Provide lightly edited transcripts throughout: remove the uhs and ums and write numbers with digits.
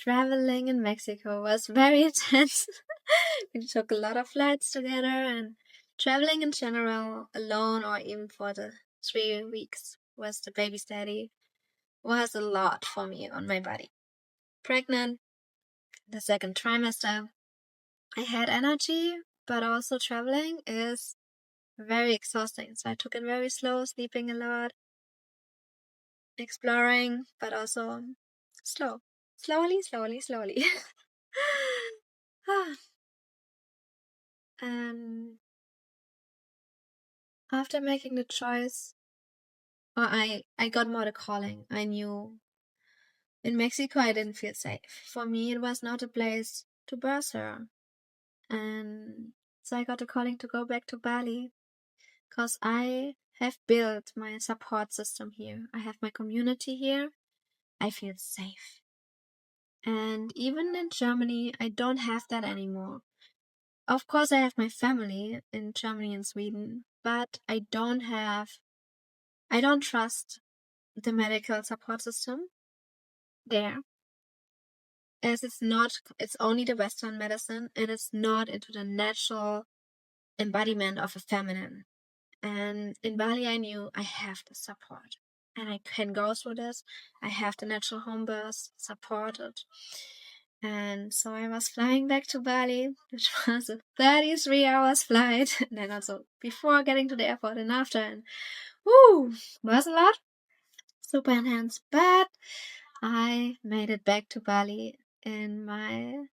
traveling in Mexico was very intense. We took a lot of flights together, and traveling in general, alone or even for the 3 weeks was the baby steady, was a lot for me on my body. Pregnant, the second trimester, I had energy, but also traveling is very exhausting. So I took it very slow, sleeping a lot, exploring, but also slow. Slowly. And after making the choice, I got more the calling. I knew in Mexico I didn't feel safe. For me, it was not a place to birth her. And so I got the calling to go back to Bali, because I have built my support system here. I have my community here. I feel safe. And even in Germany, I don't have that anymore. Of course, I have my family in Germany and Sweden, but I don't trust the medical support system there, as it's only the Western medicine, and it's not into the natural embodiment of a feminine. And in Bali, I knew I have the support, and I can go through this. I have the natural home birth supported. And so I was flying back to Bali, which was a 33 hours flight. And then also before getting to the airport and after, and was a lot. Super intense. But I made it back to Bali in my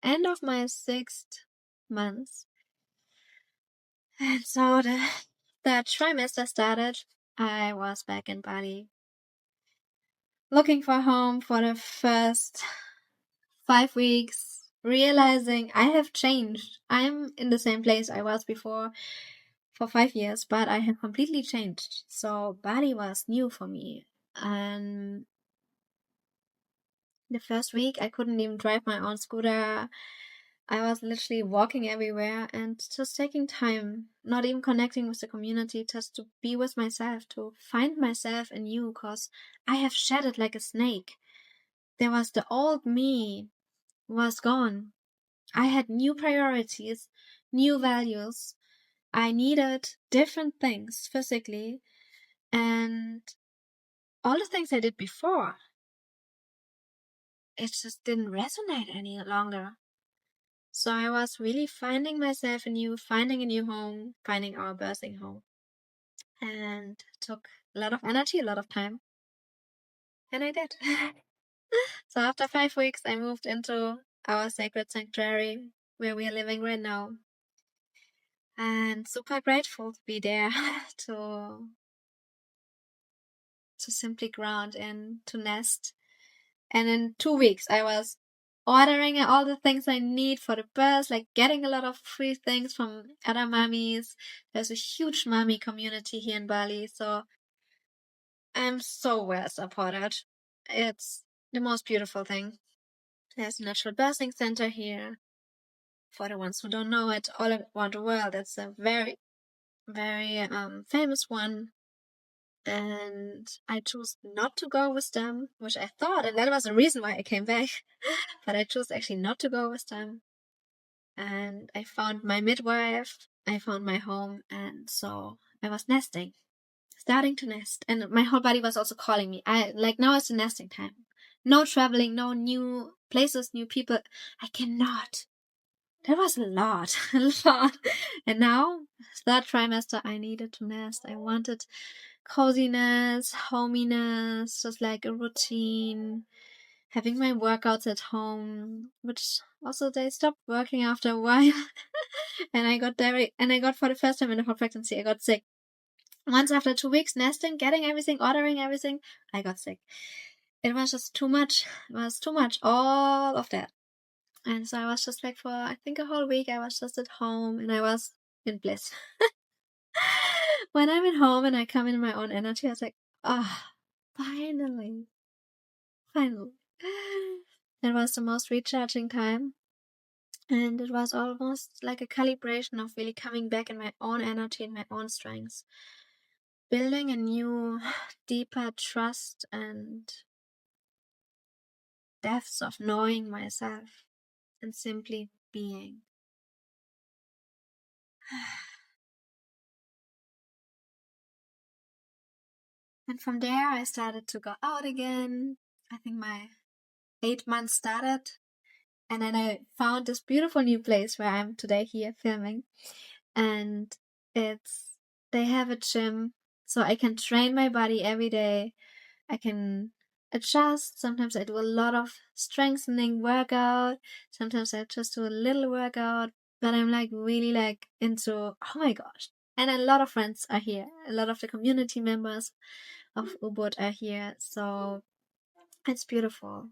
end of my 6th month. And so the trimester started. I was back in Bali, looking for home for the first 5 weeks, realizing I have changed. I'm in the same place I was before for 5 years, but I have completely changed. So Bali was new for me. And the first week, I couldn't even drive my own scooter. I was literally walking everywhere and just taking time, not even connecting with the community, just to be with myself, to find myself anew, because I have shedded like a snake. There was the old me was gone. I had new priorities, new values. I needed different things physically, and all the things I did before, it just didn't resonate any longer. So I was really finding myself anew, finding a new home, finding our birthing home. And it took a lot of energy, a lot of time. And I did. So after 5 weeks, I moved into our sacred sanctuary where we are living right now. And super grateful to be there, to simply ground and to nest. And in 2 weeks, I was ordering all the things I need for the birth, like getting a lot of free things from other mummies. There's a huge mummy community here in Bali, so I'm so well supported. It's the most beautiful thing. There's a natural birthing center here. For the ones who don't know it, all around the world, it's a very, very famous one. And I chose not to go with them, which I thought, and that was the reason why I came back. But I chose actually not to go with them. And I found my midwife, I found my home, and so I was nesting, starting to nest. And my whole body was also calling me. Now is the nesting time. No traveling, no new places, new people. I cannot. That was a lot, a lot. And now, third trimester, I needed to nest. I wanted coziness, hominess, just like a routine, having my workouts at home, which also they stopped working after a while. And I got for the first time in the whole pregnancy, I got sick. Once after 2 weeks nesting, getting everything, ordering everything, I got sick. It was just too much. It was too much, all of that. And so I was just like, for I think a whole week, I was just at home and I was in bliss. When I'm at home and I come in my own energy, I was like, finally. That was the most recharging time. And it was almost like a calibration of really coming back in my own energy and my own strengths. Building a new, deeper trust and depths of knowing myself and simply being. And from there, I started to go out again. I think my 8 months started. And then I found this beautiful new place where I'm today here filming. And they have a gym, so I can train my body every day. I can adjust. Sometimes I do a lot of strengthening workout. Sometimes I just do a little workout. But I'm like really like into, oh my gosh. And a lot of friends are here. A lot of the community members of Ubud are here. So it's beautiful.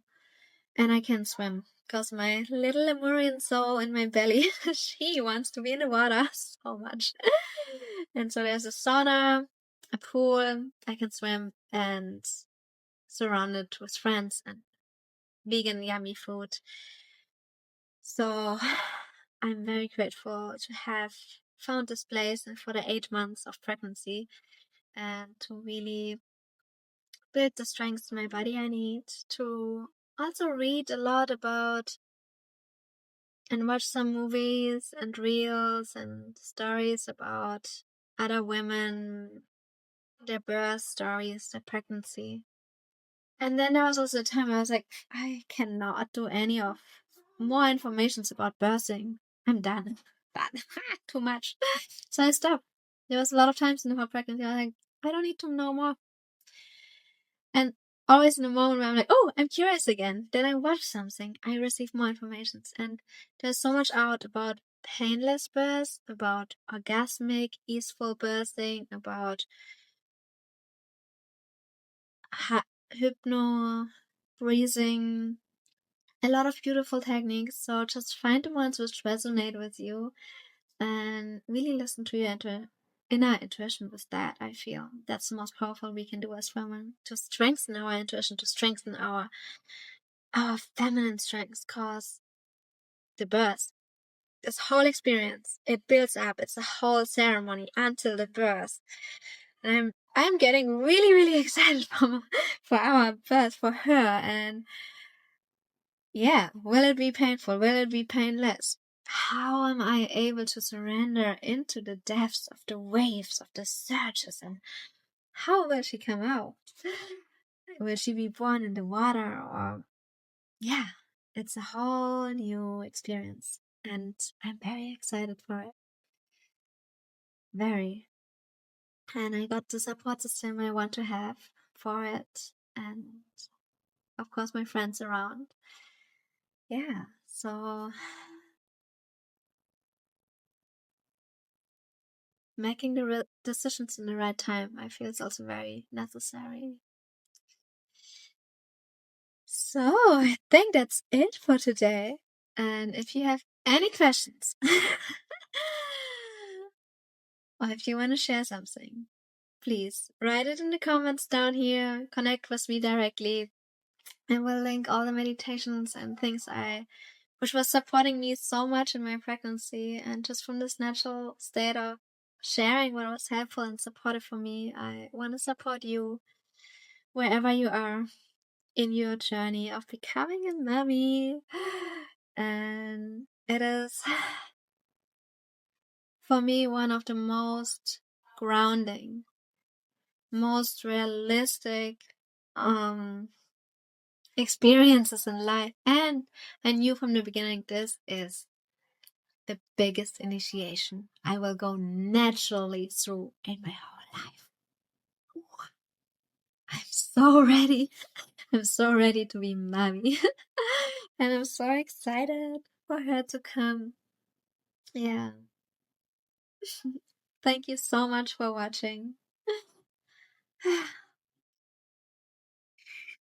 And I can swim because my little Lemurian soul in my belly, she wants to be in the water so much. And so there's a sauna, a pool, I can swim, and surrounded with friends and vegan yummy food. So I'm very grateful to have found this place and for the 8 months of pregnancy and to really build the strength my body I need, to also read a lot about and watch some movies and reels and stories about other women, their birth stories, their pregnancy. And then there was also a time I was like, I cannot do any of more informations about birthing. I'm done. Done. Too much. So I stopped. There was a lot of times in my pregnancy I was like, I don't need to know more. And always in a moment where I'm like, oh, I'm curious again. Then I watch something. I receive more information. And there's so much out about painless birth, about orgasmic, easeful birthing, about hypno breathing, a lot of beautiful techniques. So just find the ones which resonate with you and really listen to your inner intuition with that. I feel that's the most powerful we can do as women, to strengthen our intuition, to strengthen our feminine strengths, cause the birth, this whole experience, it builds up. It's a whole ceremony until the birth. And I'm getting really, really excited for our birth, for her. And yeah, will it be painful? Will it be painless? How am I able to surrender into the depths of the waves, of the surges? And how will she come out? Will she be born in the water? Or yeah, it's a whole new experience. And I'm very excited for it. Very. And I got the support system I want to have for it. And of course, my friends around. Yeah, so making the decisions in the right time, I feel, is also very necessary. So I think that's it for today. And if you have any questions, or if you want to share something, please write it in the comments down here. Connect with me directly. I will link all the meditations and things which was supporting me so much in my pregnancy, and just from this natural state of sharing what was helpful and supportive for me, I want to support you wherever you are in your journey of becoming a mommy. And it is, for me, one of the most grounding, most realistic experiences in life. And I knew from the beginning this is the biggest initiation I will go naturally through in my whole life. I'm so ready. I'm so ready to be mommy. And I'm so excited for her to come. Yeah. Thank you so much for watching.